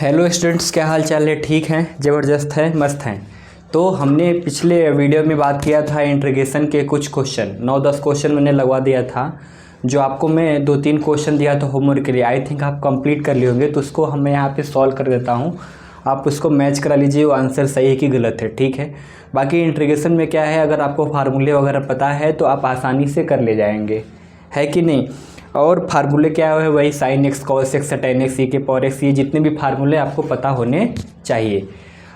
Hello students, क्या हाल चाल है? ठीक हैं? ज़बरदस्त है, मस्त हैं। तो हमने पिछले वीडियो में बात किया था इंटीग्रेशन के कुछ क्वेश्चन, 9-10 क्वेश्चन मैंने लगवा दिया था। जो आपको मैं 2-3 क्वेश्चन दिया था होमवर्क के लिए, आई थिंक आप कंप्लीट कर लिए होंगे। तो उसको हम यहाँ पे सॉल्व कर देता हूँ, आप उसको मैच करा लीजिए, वो आंसर सही है कि गलत है, ठीक है। बाकी इंटीग्रेशन में क्या है, अगर आपको फार्मूले वगैरह पता है तो आप आसानी से कर ले जाएंगे, है कि नहीं। और फार्मूले क्या है, वही sine x cos x tan x e के पावर एक्स, ये जितने भी फार्मूले आपको पता होने चाहिए।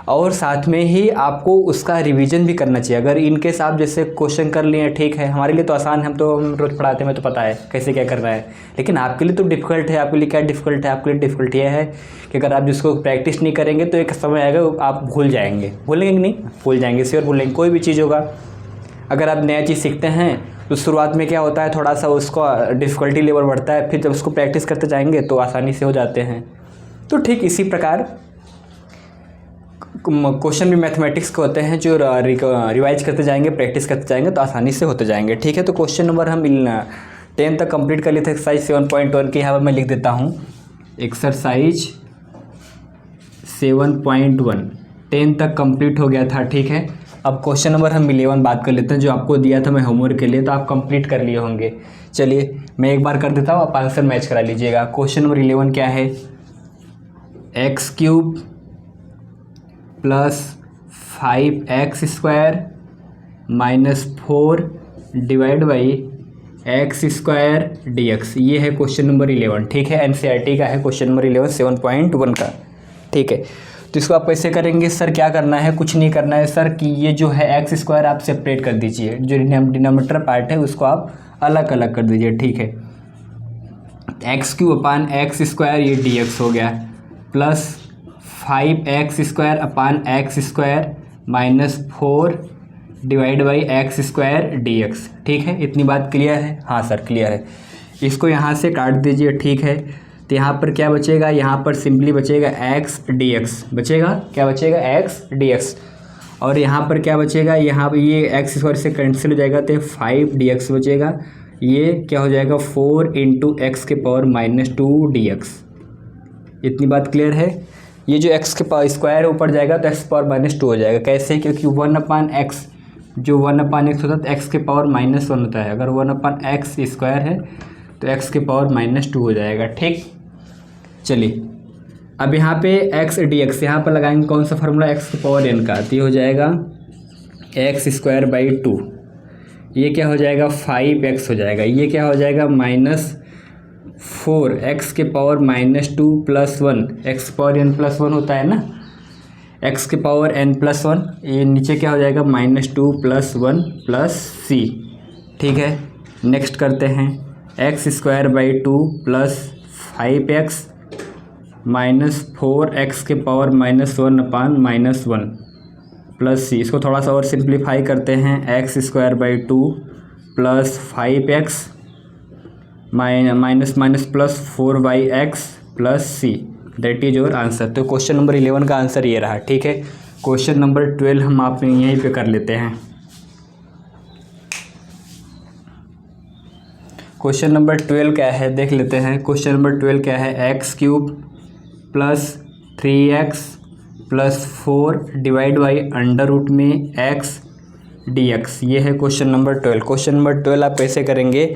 और साथ में ही आपको उसका रिवीजन भी करना चाहिए। अगर इनके साथ जैसे क्वेश्चन कर लिए, ठीक है, हमारे लिए तो आसान है, हम रोज़ पढ़ाते हैं, हमें तो पता है कैसे क्या करना है। लेकिन आपके लिए तो डिफ़िकल्ट है। आपके लिए क्या डिफ़िकल्ट है? आपके लिए डिफ़िकल्ट यह है कि अगर आप जिसको प्रैक्टिस नहीं करेंगे तो एक समय आएगा आप भूल जाएंगे। भूलेंगे कि नहीं? भूल जाएंगे, श्योर भूलेंगे। कोई भी चीज़ होगा, अगर आप नया चीज़ सीखते हैं तो शुरुआत में क्या होता है, थोड़ा सा उसका डिफ़िकल्टी लेवल बढ़ता है, फिर जब उसको प्रैक्टिस करते जाएंगे तो आसानी से हो जाते हैं। तो ठीक इसी प्रकार क्वेश्चन भी मैथमेटिक्स के होते हैं, जो रिवाइज करते जाएंगे, प्रैक्टिस करते जाएंगे तो आसानी से होते जाएंगे, ठीक है। तो क्वेश्चन नंबर हम 10 तक कंप्लीट कर लिए थे। एक्सरसाइज 7.1 की यहाँ पर मैं लिख देता हूँ, एक्सरसाइज 7.1 10 तक कंप्लीट हो गया था, ठीक है। अब क्वेश्चन नंबर हम 11 बात कर लेते हैं, जो आपको दिया था मैं होमवर्क के लिए, तो आप कंप्लीट कर लिए होंगे। चलिए मैं एक बार कर देता हूँ, आप आंसर मैच करा लीजिएगा। क्वेश्चन नंबर 11 क्या है, x³ plus 5x² minus 4 divide by x² dx। ये है क्वेश्चन नंबर 11, ठीक है। NCERT का है क्वेश्चन नंबर 11 7.1 का, ठीक है। तो इसको आप कैसे करेंगे? सर क्या करना है? कुछ नहीं करना है सर, कि ये जो है x² आप सेपरेट कर दीजिए, जो डिनोमिनेटर पार्ट है उसको आप अलग अलग कर दीजिए, ठीक है। x³ अपान x² ये dx हो गया, plus 5x² upon x² minus 4 divide by x² dx, ठीक है। इतनी बात क्लियर है? हाँ सर क्लियर है। इसको यहाँ से काट दीजिए, ठीक है। तो यहाँ पर क्या बचेगा? यहाँ पर सिंपली बचेगा x dx, बचेगा क्या? बचेगा x dx। और यहाँ पर क्या बचेगा? यहाँ पर ये x² से कैंसिल हो जाएगा, तो 5 dx बचेगा। ये क्या हो जाएगा? 4 × x⁻² dx। इतनी बात क्लियर है? ये जो x के पावर स्क्वायर ऊपर जाएगा तो x⁻² हो जाएगा। कैसे? क्योंकि 1/x, जो 1/x होता है तो x के पावर -1 होता है। अगर 1/x² है तो x के पावर -2 हो जाएगा, ठीक। चलिए अब यहाँ पे x dx यहाँ पर लगाएंगे कौन सा फार्मूला? x के पावर n का, तो ये हो जाएगा x²/2। ये क्या हो जाएगा? 5x हो जाएगा। ये क्या हो जाएगा? -4 x के power -2 plus 1, x power n plus 1 होता है ना, x के पावर n+1। ये नीचे क्या हो जाएगा? -2 प्लस 1 प्लस c, ठीक है। नेक्स्ट करते हैं, x²/2 plus 5x minus 4x के पावर -1 अपान -1 प्लस c। इसको थोड़ा सा और सिंप्लीफाई करते हैं, x²/2 plus 5x minus minus plus 4x plus c, that is your answer. तो क्वेश्चन नंबर 11 का आंसर ये रहा, ठीक है। क्वेश्चन नंबर 12 हम आप यहीं पे कर लेते हैं। क्वेश्चन नंबर 12 क्या है देख लेते हैं। क्वेश्चन नंबर 12 क्या है, x³ plus 3x plus 4 divide by √x dx। ये है क्वेश्चन नंबर 12। क्वेश्चन नंबर 12 आप कैसे करेंगे?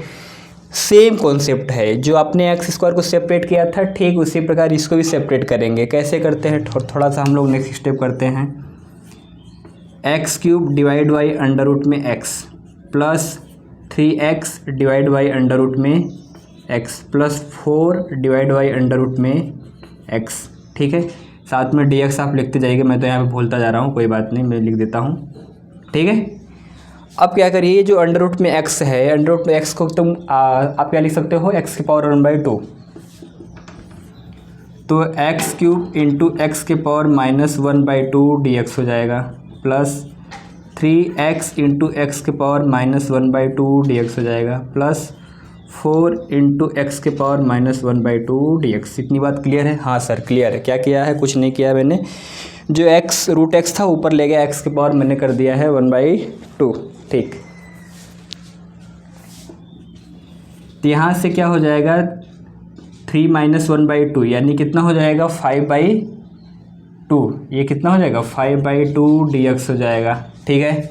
सेम कॉन्सेप्ट है, जो आपने x² को सेपरेट किया था, ठीक उसी प्रकार इसको भी सेपरेट करेंगे। कैसे करते हैं? थोड़ा सा हम लोग नेक्स्ट स्टेप करते हैं। x³ divide by √x plus 3x divide by √x plus 4 divide by √x, ठीक है। साथ में dx आप लिखते जाइएगा, मैं तो यहाँ पे भूलता जा रहा हूँ, कोई बात नहीं, मैं लिख देता हूँ, ठीक है। अब क्या करिए, जो √x है, √x को तुम आप क्या लिख सकते हो? x के पावर 1/2, तो x³ × x के पावर -1/2 dx हो जाएगा, प्लस 3x × x के पावर -1/2 dx हो जाएगा, प्लस 4 × x के पावर -1/2 dx। इतनी बात क्लियर है? हाँ सर क्लियर है। क्या किया है? कुछ नहीं किया मैंने, जो √x था ऊपर ले गया, x के पावर मैंने कर दिया है 1/2, ठीक। तो यहाँ से क्या हो जाएगा? 3 - 1/2 यानी कितना हो जाएगा? टू, ये कितना हो जाएगा 5/2 dx हो जाएगा, ठीक है।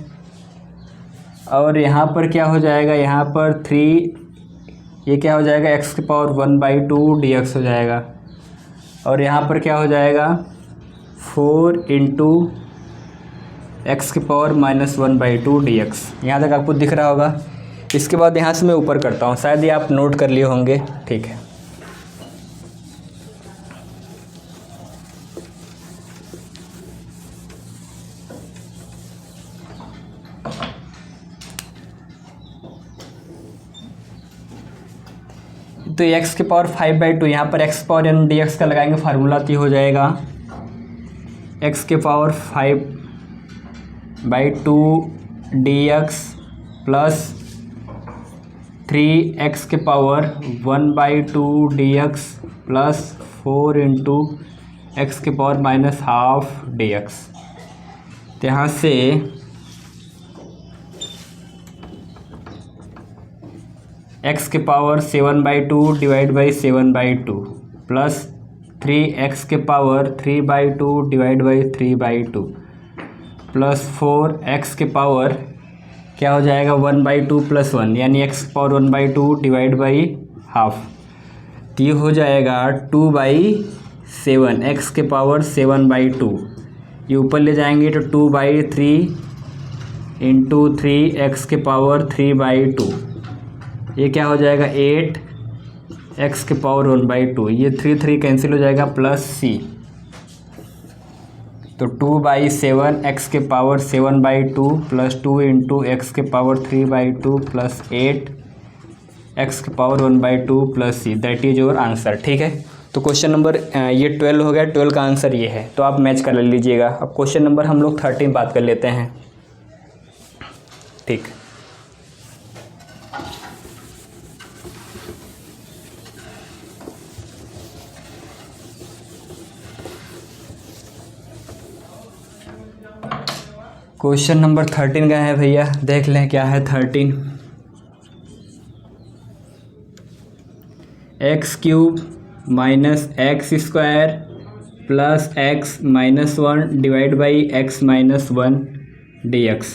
और यहाँ पर क्या हो जाएगा, यहाँ पर 3, ये क्या हो जाएगा x⁴1/2 dx हो जाएगा। और यहाँ पर क्या हो जाएगा 4 × x⁻⁻1/2 dx। यहाँ तक आपको दिख रहा होगा। इसके बाद यहाँ से मैं ऊपर करता हूँ, शायद ये आप नोट कर लिए होंगे, ठीक है। तो x⁵5/2, यहाँ पर x⁴n dx का लगाएंगे फार्मूला, तो हो जाएगा x⁵5/2 dx plus 3x⁻1/2 dx plus 4 × x⁻⁻½ dx। तो यहाँ से x⁻7/2 / 7/2 plus 3x⁻3/2 / 3/2 plus 4x⁻, क्या हो जाएगा 1/2 + 1, यानी x⁻1/2 /½ तो ये हो जाएगा 2/7, x⁻7/2। ये ऊपर ले जाएंगे तो 2/3 × 3x⁻3/2, ये क्या हो जाएगा 8x⁻1/2। ये 3 कैंसिल हो जाएगा प्लस c, तो 2/7 x⁻7/2 plus 2 × x⁻3/2 plus 8 x⁻1/2 plus c, that is your answer, ठीक है। तो क्वेश्चन नंबर ये 12 हो गया, 12 का आंसर ये है। तो आप मैच कर लीजिएगा। अब क्वेश्चन नंबर हम लोग 13 बात कर लेते हैं, ठीक। क्वेश्चन नंबर 13 का है भैया, देख लें क्या है 13। x³ - x² plus x - 1 / x - 1 dx।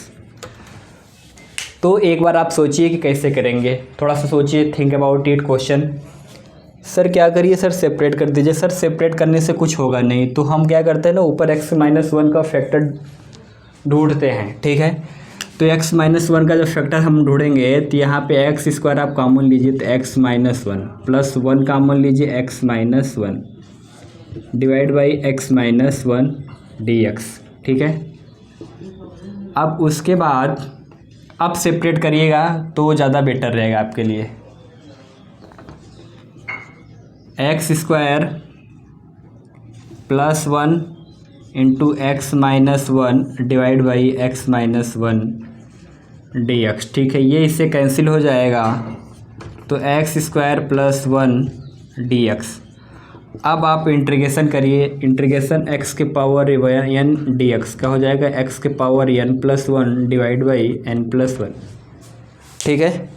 तो एक बार आप सोचिए कि कैसे करेंगे, थोड़ा सा सोचिए, think about it question. Sir क्या करिए सर, सेपरेट कर दीजिए। सर सेपरेट करने से कुछ होगा नहीं, तो हम क्या करते हैं ना, ऊपर x - 1 का फैक्टर ढूंढते हैं, ठीक है। तो x - 1 का जब फैक्टर हम ढूंढेंगे तो यहाँ पे x² आप कॉमन लीजिए, तो x - 1 प्लस 1 कॉमन लीजिए, x - 1 / x - 1 dx, ठीक है। अब उसके बाद अब सेपरेट करिएगा तो ज़्यादा बेटर रहेगा आपके लिए। x² plus 1 × x - 1 / x - 1 dx, ठीक है। ये इससे कैंसिल हो जाएगा, तो x² प्लस 1 dx। अब आप इंटीग्रेशन करिए, इंटीग्रेशन x⁻n dx का हो जाएगा x⁻n + 1 / n+1, ठीक है,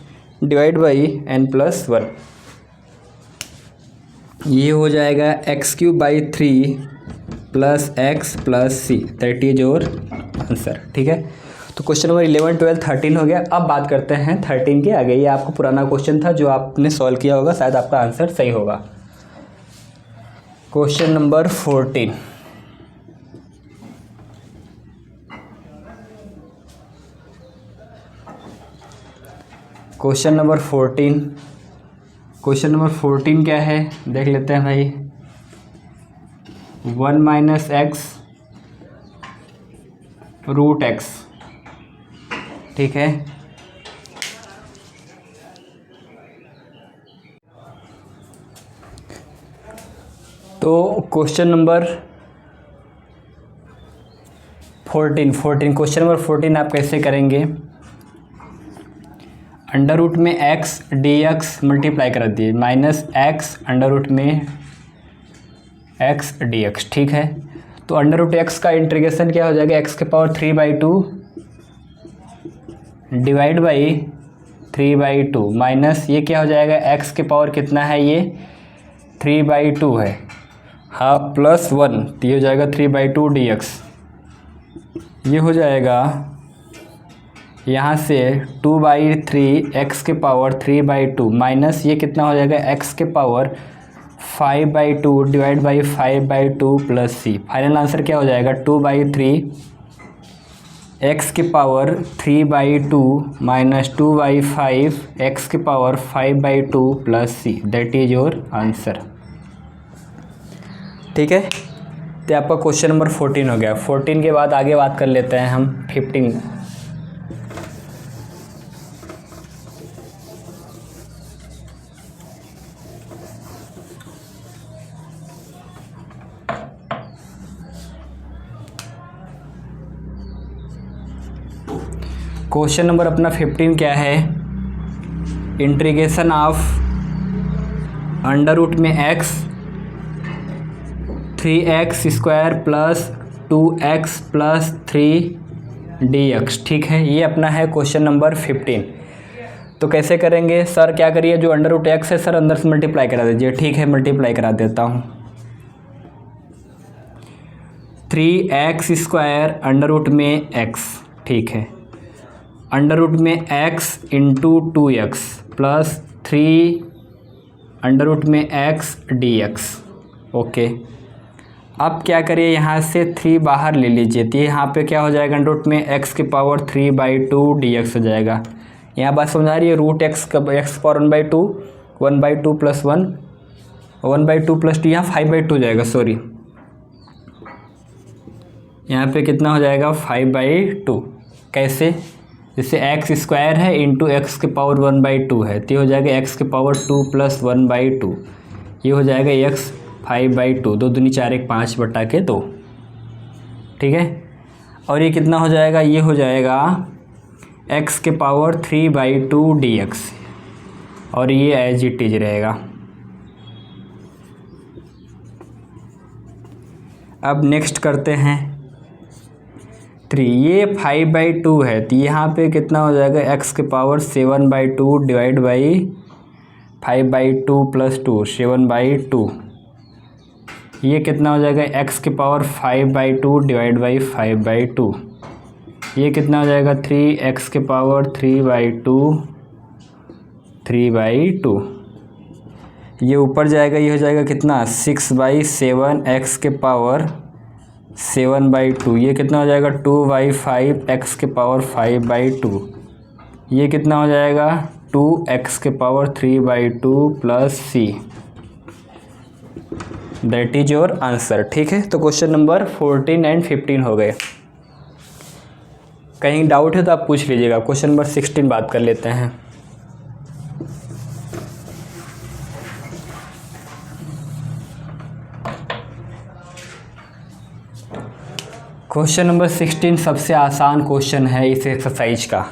/n+1। ये हो जाएगा x³ plus x plus c, that is your answer, ठीक है। तो क्वेश्चन नंबर 11, 12, 13 हो गया। अब बात करते हैं 13 के आगे। ये आपको पुराना क्वेश्चन था जो आपने सॉल्व किया होगा, शायद आपका आंसर सही होगा। Question number 14। Question number 14, question number 14 क्या है देख लेते हैं भाई। 1 - x √x, ठीक है। तो क्वेश्चन नंबर 14, क्वेश्चन नंबर 14 आप कैसे करेंगे, अंडर रूट में x dx मल्टीप्लाई कर दिए माइनस x अंडर रूट में x dx, ठीक है। तो अंडर रूट x का इंटीग्रेशन क्या हो जाएगा, x⁻3/2 डिवाइड बाई 3/2 माइनस ये क्या हो जाएगा, x के पावर कितना है, ये 3/2 है। हाफ प्लस 1, तो ये हो जाएगा 3/2 dx। ये हो जाएगा यहाँ से 2/3 x के पावर 3/2 माइनस ये कितना हो जाएगा x के power 5/2 divide by 5/2 plus c। Final answer क्या हो जाएगा 2/3 x के पावर 3/2 माइनस 2/5 x के power 5/2 plus c, that is your answer. ठीक है, तो आपका क्वेश्चन नंबर 14 हो गया। 14 के बाद आगे बात कर लेते हैं हम 15। क्वेश्चन नंबर अपना 15 क्या है, इंटीग्रेशन ऑफ अंडर रूट में x 3x² plus 2x plus 3 dx। ठीक है, ये अपना है क्वेश्चन नंबर 15। तो कैसे करेंगे सर, क्या करिए, जो अंडर रूट x है सर अंदर से मल्टीप्लाई करा दीजिए। ठीक है, मल्टीप्लाई करा देता हूँ। 3x² अंडर रूट में x, ठीक है, अंडर रूट में x into 2x plus 3 under root में x dx। ओके, अब क्या करिए, यहाँ से 3 बाहर ले लीजिए, तो यहाँ पे क्या हो जाएगा, अंडर रूट में x के पावर 3/2 dx हो जाएगा। यहाँ बात समझ आ रही है, रूट x का x पावर 1/2 1/2 प्लस 1 1/2 प्लस 2, यहाँ 5/2 हो जाएगा, सॉरी यहाँ पे कितना हो जाएगा 5/2। कैसे, जैसे x² है इंटू x के पावर 1/2 है, तो ये हो जाएगा x के पावर 2 प्लस 1/2, ये हो जाएगा x 5/2, 2 दूनी 4 1 5/2। ठीक है, और ये कितना हो जाएगा, ये हो जाएगा x के पावर 3/2 dx, और ये एज इट इज रहेगा। अब नेक्स्ट करते हैं 3, ये 5/2 है, तो यहाँ पे कितना हो जाएगा, x के पावर 7/2 डिवाइड बाई 5/2 प्लस 2 7/2, ये कितना हो जाएगा, x के पावर 5/2 डिवाइड बाई 5/2, ये कितना हो जाएगा 3x के पावर 3/2, ये ऊपर जाएगा, ये हो जाएगा कितना 6/7 x के पावर 7/2, ये कितना हो जाएगा 2/5 x के पावर 5/2, ये कितना हो जाएगा 2x के power 3/2 plus c, that is your answer. ठीक है, तो क्वेश्चन नंबर 14 एंड 15 हो गए। कहीं डाउट है तो आप पूछ लीजिएगा। क्वेश्चन नंबर 16 बात कर लेते हैं। क्वेश्चन नंबर 16 सबसे आसान क्वेश्चन है इस एक्सरसाइज का।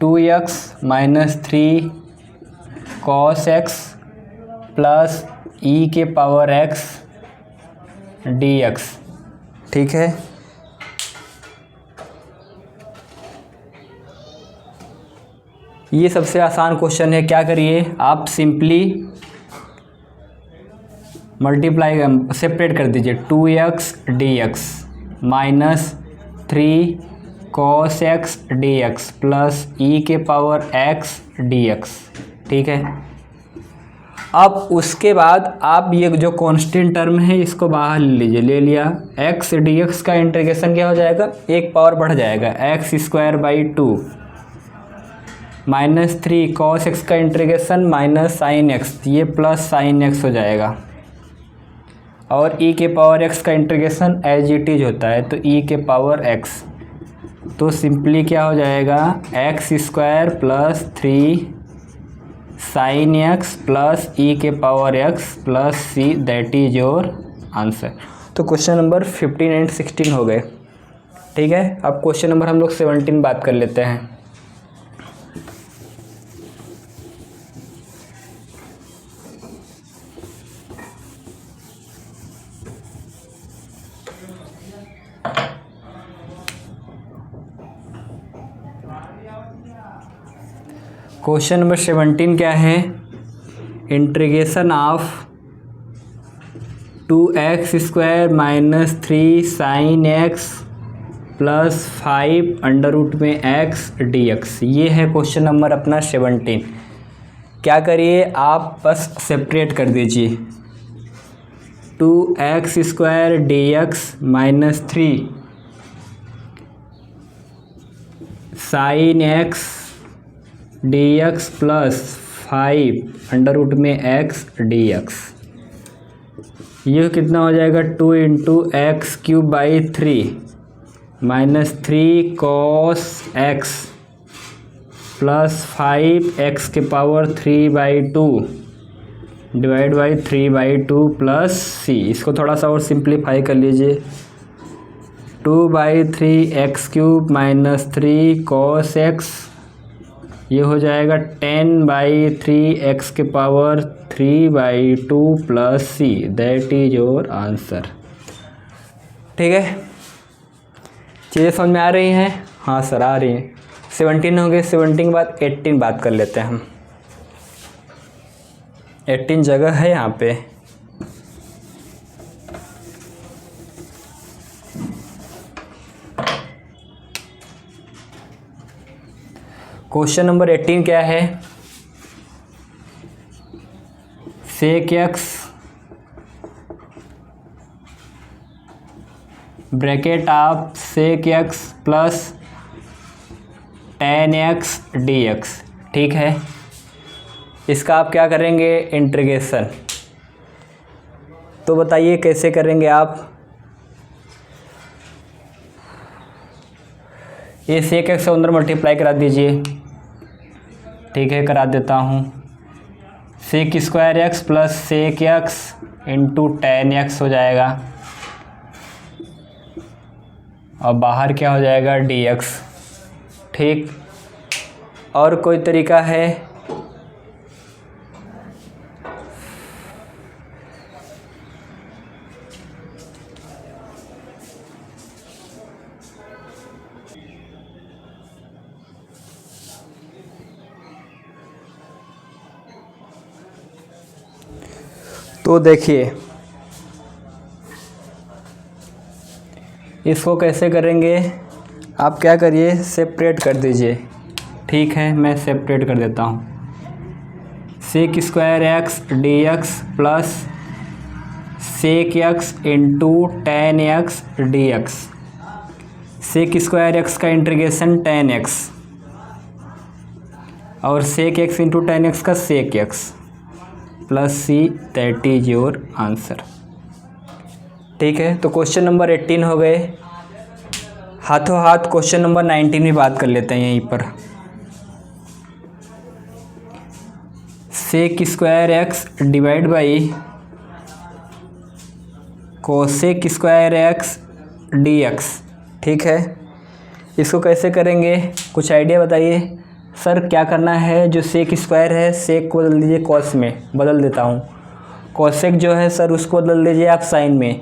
Two x minus 3 cos x plus e के पावर x dx। ठीक है, ये सबसे आसान क्वेश्चन है। क्या करिए, आप सिंपली मल्टीप्लाई सेपरेट कर दीजिए, 2x dx minus 3 cos x dx plus e के पावर x dx। ठीक है, अब उसके बाद आप ये जो कांस्टेंट टर्म है इसको बाहर ले लीजिए, ले लिया, x dx का इंटीग्रेशन क्या हो जाएगा, एक पावर बढ़ जाएगा, x² 2 माइनस 3 cos x का इंटीग्रेशन माइनस साइन x, ये प्लस साइन x हो जाएगा, और e के पावर x का इंटीग्रेशन एज इट इज होता है, तो e के पावर x, तो सिंपली क्या हो जाएगा x² plus 3 sine x plus e के power x plus c, that is your answer. तो क्वेश्चन नंबर 15 एंड 16 हो गए। ठीक है, अब क्वेश्चन नंबर हम लोग 17 बात कर लेते हैं। क्वेश्चन नंबर 17 क्या है, integration of 2x² minus 3 sine x plus 5 under root में x dx। ये है क्वेश्चन नंबर अपना 17। क्या करिए आप बस सेपरेट कर दीजिए, 2x² dx minus 3 sine x dx plus 5 under root में x dx। ये कितना हो जाएगा, 2 into x cube by 3 minus 3 cos x plus 5x के power 3/2 divide by 3/2 plus c। इसको थोड़ा सा और सिंप्लीफाई कर लीजिए, 2/3x³ माइनस 3 कॉस x, ये हो जाएगा 10/3x के power 3/2 plus c। That is your answer. ठीक है, चीज़ें समझ में आ रही हैं? हाँ सर आ रही हैं। 17 हो गए, 17 के बाद 18 बात कर लेते हैं हम। 18 जगह है यहाँ पे। क्वेश्चन नंबर 18 क्या है, sec x bracket of sec x plus tan x dx। ठीक है, इसका आप क्या करेंगे, इंटीग्रेशन। तो बताइए कैसे करेंगे आप। ये सेक x से अंदर मल्टीप्लाई करा दीजिए। ठीक है, करा देता हूँ। sec² x plus sec x into tan x हो जाएगा, और बाहर क्या हो जाएगा, dx। ठीक, और कोई तरीका है? तो देखिए इसको कैसे करेंगे, आप क्या करिए, सेपरेट कर दीजिए। ठीक है, मैं सेपरेट कर देता हूँ। Sec x dx plus sec x into tan x dx। sec² x का इंटीग्रेशन tan x और sec x into tan x का sec x plus c। That is your answer. ठीक है, तो क्वेश्चन नंबर 18 हो गए। हाथों हाथ क्वेश्चन नंबर 19 भी बात कर लेते हैं यहीं पर। sec² x divide by cosec² x dx। ठीक है, इसको कैसे करेंगे, कुछ आइडिया बताइए। सर क्या करना है, जो sec² है सेक को बदल दीजिए कॉस में, बदल देता हूँ। कॉसेक जो है सर उसको बदल दीजिए आप साइन में।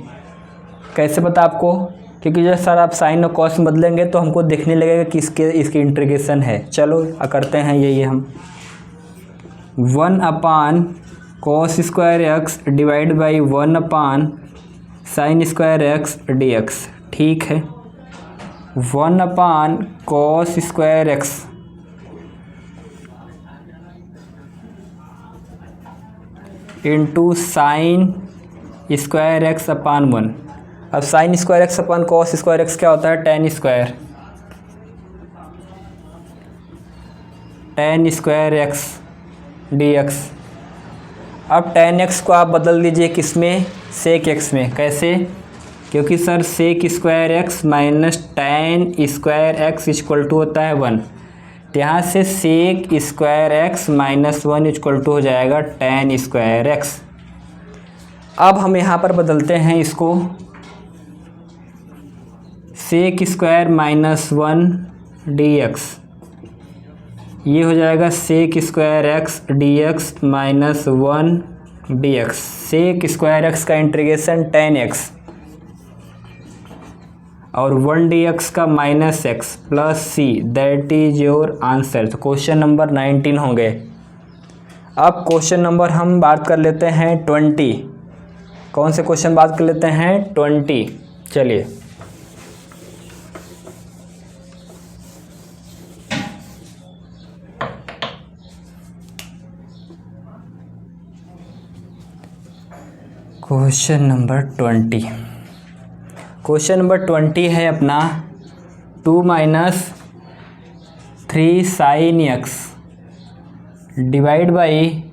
कैसे पता आपको, क्योंकि जब सर आप साइन और कॉस में बदलेंगे तो हमको देखने लगेगा कि इसकी इंटीग्रेशन है। चलो करते हैं ये हम। 1/cos² x divide by 1/sin² x dx। ठीक है, 1/cos² x into sin² x अपान 1। अब sin² x अपान cos² x क्या होता है, tan² x dx। अब tan x को आप बदल दीजिए किस में, सेक x में। कैसे, क्योंकि sir sec² x minus tan² x equal to होता है 1। तो यहाँ से sec² x minus 1 equal to हो जाएगा tan² x। अब हम यहाँ पर बदलते हैं इसको, sec² माइनस 1 dx, ये हो जाएगा sec² x dx minus 1 dx। sec² x का इंटीग्रेशन tan x और 1 dx का -x plus c, that is your answer. तो क्वेश्चन नंबर 19 हो गए। अब क्वेश्चन नंबर हम बात कर लेते हैं 20। कौन से क्वेश्चन बात कर लेते हैं? 20। चलिए, क्वेश्चन नंबर 20। क्वेश्चन नंबर 20 है अपना 2 - 3 sin x divide by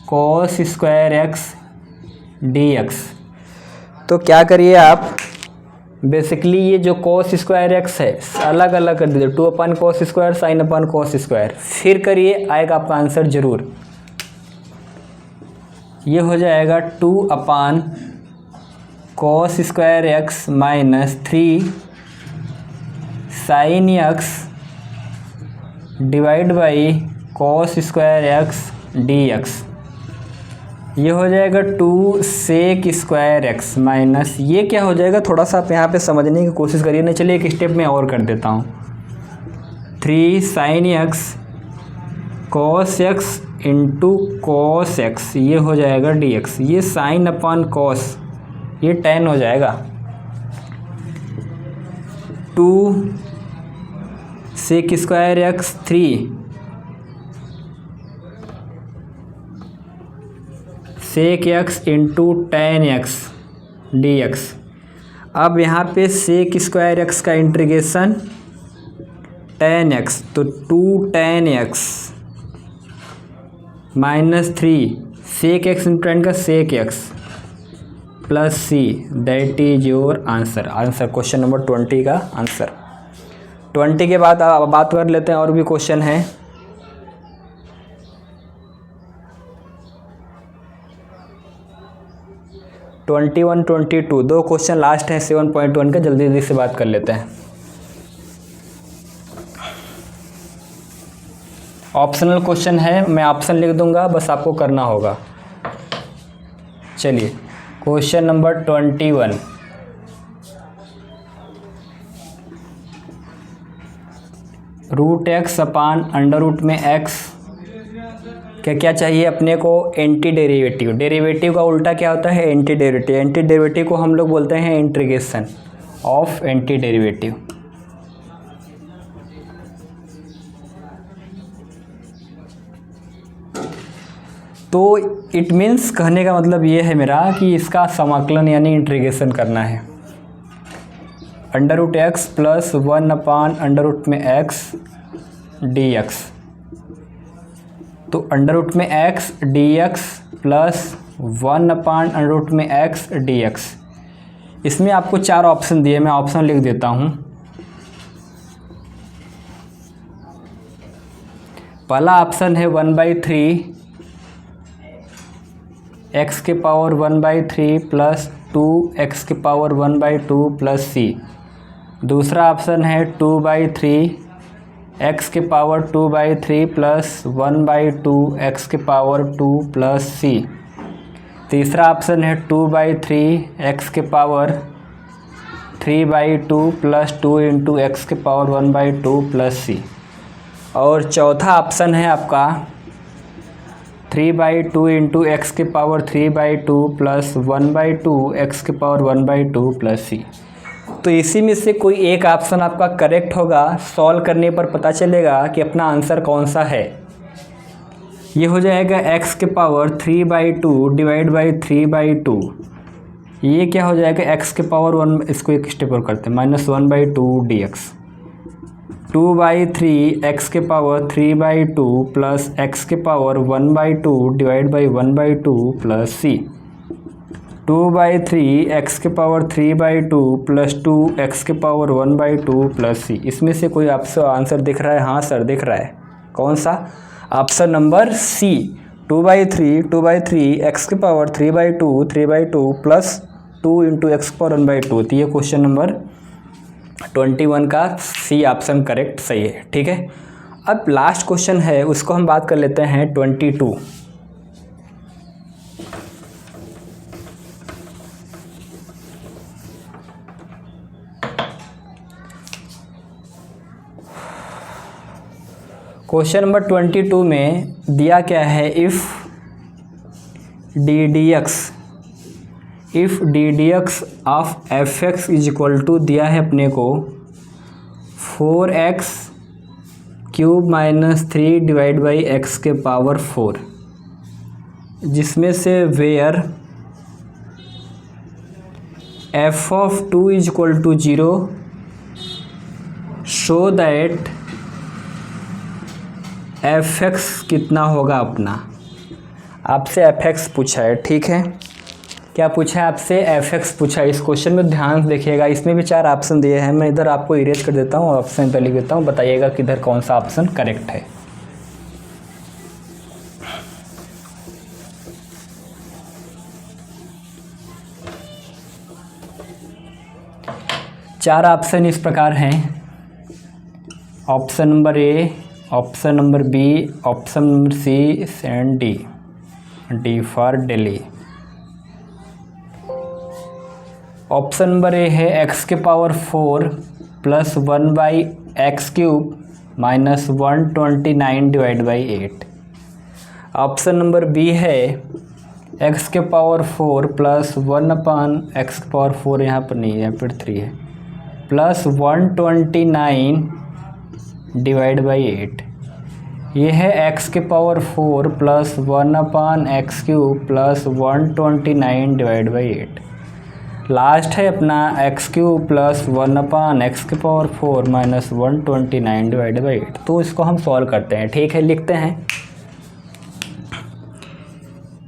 cos square x dx। तो क्या करिए आप, बेसिकली ये जो cos स्क्वायर x है अलग अलग कर दीजिए, 2/cos स्क्वायर sin/cos स्क्वायर, फिर करिए, आएगा आपका आंसर जरूर। ये हो जाएगा 2/cos square x minus 3 sin x divide by cos square x dx। ये हो जाएगा 2 sec स्क्वायर x माइनस, ये क्या हो जाएगा, थोड़ा सा आप यहाँ पे समझने की कोशिश करिए। नहीं, चलिए एक स्टेप में और कर देता हूँ। 3 sin x cos x into cos x, ये हो जाएगा dx। ये sin/cos, ये tan हो जाएगा। 2 sec square x 3 sec x into tan x dx। अब यहाँ पे sec स्क्वायर x का इंटीग्रेशन tan x, तो 2 tan x minus 3 sec x into tan का sec x plus c, that is your answer. Answer question number 20 का answer. 20 के बाद बात कर लेते हैं, और भी क्वेश्चन है। ट्वेंटी 22 दो क्वेश्चन लास्ट है 7.1 का, जल्दी जल्दी से बात कर लेते हैं। ऑप्शनल क्वेश्चन है, मैं ऑप्शन लिख दूंगा, बस आपको करना होगा। चलिए, क्वेश्चन नंबर 21। √x/अंडर रूट में x, क्या चाहिए अपने को? Anti derivative. डेरिवेटिव का उल्टा क्या होता है? Anti derivative. एंटी डेरिवेटिव को हम लोग बोलते हैं इंटीग्रेशन ऑफ एंटी डेरिवेटिव। तो इट मीन्स, कहने का मतलब ये है मेरा कि इसका समाकलन यानी इंटीग्रेशन करना है। √x प्लस 1/अंडर रूट में x dx। तो अंडर रूट में x dx प्लस 1/अंडर रूट में x dx। इसमें आपको 4 ऑप्शन दिए, मैं ऑप्शन लिख देता हूँ। पहला ऑप्शन है 1/3 x के पावर 1/3 प्लस 2x के पावर 1/2 प्लस c। दूसरा ऑप्शन है 2/3 x के पावर 2/3 प्लस 1/2 x के पावर 2 प्लस c। तीसरा ऑप्शन है 2/3 x के पावर 3/2 प्लस 2 इंटू एक्स के पावर 1/2 प्लस c। और चौथा ऑप्शन है आपका 3/2 इंटू एक्स के पावर 3/2 प्लस 1/2 एक्स के पावर 1/2 प्लस c। तो इसी में से कोई एक ऑप्शन आपका करेक्ट होगा। सॉल्व करने पर पता चलेगा कि अपना आंसर कौन सा है। ये हो जाएगा x के पावर 3/2 डिवाइड बाई 3/2। ये क्या हो जाएगा? x के पावर 1, इसको एक स्टेप और करते हैं, -1/2 dx। 2/3 x के पावर 3/2 प्लस x के power 1/2 divide by 1/2 plus c। 2/3 x के पावर 3/2 प्लस 2 x के पावर 1/2 प्लस c। इसमें से कोई आपसे आंसर दिख रहा है? हाँ सर, दिख रहा है। कौन सा? ऑप्शन नंबर सी, 2/3 x के power 3/2 plus 2 into x power 1/2। तो ये क्वेश्चन नंबर 21 का सी ऑप्शन करेक्ट सही है। ठीक है, अब लास्ट क्वेश्चन है, उसको हम बात कर लेते हैं 22। क्वेश्चन नंबर 22 में दिया क्या है, if d d x of f x is equal to दिया है अपने को 4x cube minus 3 divide by x के पावर 4, जिसमें से where f of 2 is equal to 0 show that f x कितना होगा अपना। आपसे एफ एक्स पूछा है, ठीक है, क्या पूछा है आपसे, एफ एक्स पूछा है। इस क्वेश्चन में ध्यान से देखिएगा, इसमें भी 4 ऑप्शन दिए हैं। मैं इधर आपको इरेज कर देता हूँ, ऑप्शन पे लिख देता हूँ, बताइएगा कि इधर कौन सा ऑप्शन करेक्ट है। चार ऑप्शन इस प्रकार हैं, option number A, option number B, option number C and D. D for Delhi. Option number A है एक्स के power 4 plus 1 by x cube minus 129 divide by 8। Option number B है x के power 4 plus 1 upon x के power 4, यहाँ पर नहीं है, यहाँ पर 3 है, प्लस 129 डिवाइड बाई 8। ये है एक्स के power 4 plus 1 upon x cube plus 129 divide by 8। Last है अपना x cube plus 1 upon x के पावर 4 माइनस 129 डिवाइड बाई 8। तो इसको हम सॉल्व करते हैं, ठीक है, लिखते हैं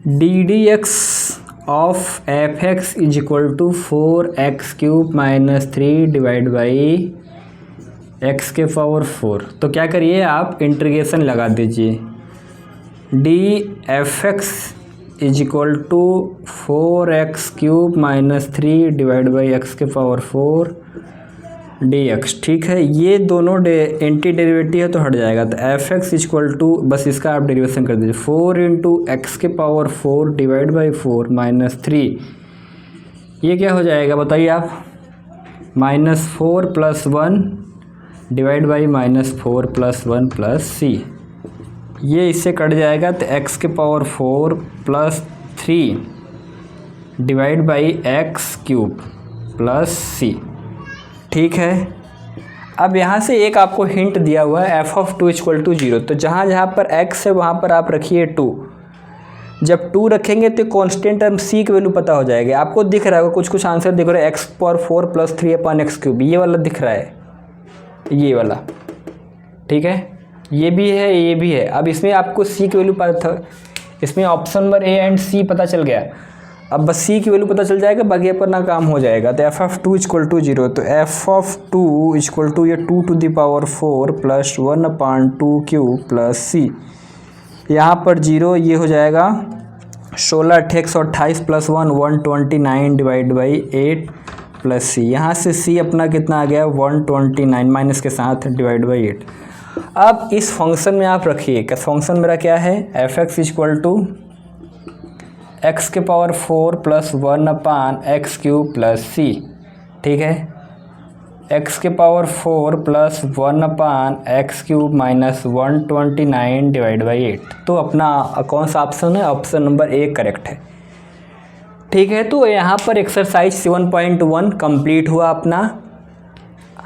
d d x of f x is equal to 4x cube minus 3 divide by x के पावर 4। तो क्या करिए आप इंटीग्रेशन लगा दीजिए, d f x is equal to 4x cube minus 3 divide by x के पावर 4 डी एक्स, ठीक है। ये दोनों एंटी डेरिवेटिव है तो हट जाएगा, तो f x is equal to, बस इसका आप डेरिवेशन कर दीजिए, 4 इंटू एक्स के पावर 4 डिवाइड बाई 4 माइनस 3। ये क्या हो जाएगा बताइए आप, minus 4 plus 1 divide by minus 4 plus 1 plus C. ये इससे कट जाएगा तो x के power 4 plus 3 divide by x cube plus सी, ठीक है। अब यहाँ से एक आपको हिंट दिया हुआ है एफ ऑफ 2 इक्वल टू 0, तो जहाँ जहाँ पर x है वहाँ पर आप रखिए 2। जब 2 रखेंगे तो कांस्टेंट टर्म c की वैल्यू पता हो जाएगी। आपको दिख रहा होगा कुछ आंसर दिख रहा है x पावर 4 प्लस 3 अपान एक्स क्यूब, ये वाला दिख रहा है, ये वाला, ठीक है, ये भी है, ये भी है। अब इसमें आपको सी की वैल्यू पता था, इसमें ऑप्शन नंबर ए एंड सी पता चल गया। अब बस सी की वैल्यू पता चल जाएगा, बाकी अपना काम हो जाएगा। तो एफ ऑफ 2 इक्वल टू 0, तो एफ ऑफ 2 इक्वल टू ये 2 to the power 4 plus 1 upon 2 cube plus C. यहाँ पर 0, ये हो जाएगा 16 × 128 plus 1 129 divide by 8 plus C. यहाँ से सी अपना कितना आ गया 129 माइनस के साथ डिवाइड बाई 8। अब इस फंक्शन में आप रखिए, क्या फंक्शन मेरा क्या है, f x equal to x के power 4 plus 1 upon x cube plus सी, ठीक है, एक्स के power 4 plus 1 upon x cube minus 129 divide by 8। तो अपना कौन सा ऑप्शन है, ऑप्शन नंबर ए करेक्ट है, ठीक है। तो यहाँ पर एक्सरसाइज 7.1 कंप्लीट हुआ अपना।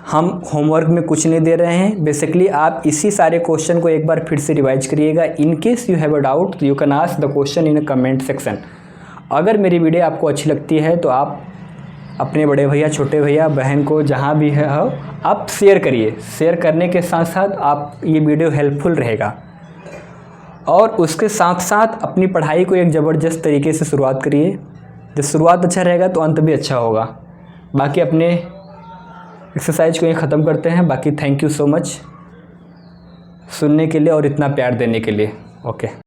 हम होमवर्क में कुछ नहीं दे रहे हैं, बेसिकली आप इसी सारे क्वेश्चन को एक बार फिर से रिवाइज करिएगा। In case you have a doubt you can ask the question in a comment section. अगर मेरी वीडियो आपको अच्छी लगती है तो आप अपने बड़े भैया, छोटे भैया, बहन को जहाँ भी है हो आप शेयर करिए। शेयर करने के साथ साथ आप ये वीडियो हेल्पफुल रहेगा, और उसके साथ साथ अपनी पढ़ाई को एक ज़बरदस्त तरीके से शुरुआत करिए। जब शुरुआत अच्छा रहेगा तो अंत भी अच्छा होगा। बाकी अपने एक्सरसाइज को यहीं ख़त्म करते हैं। बाकी थैंक यू सो मच सुनने के लिए और इतना प्यार देने के लिए। ओके।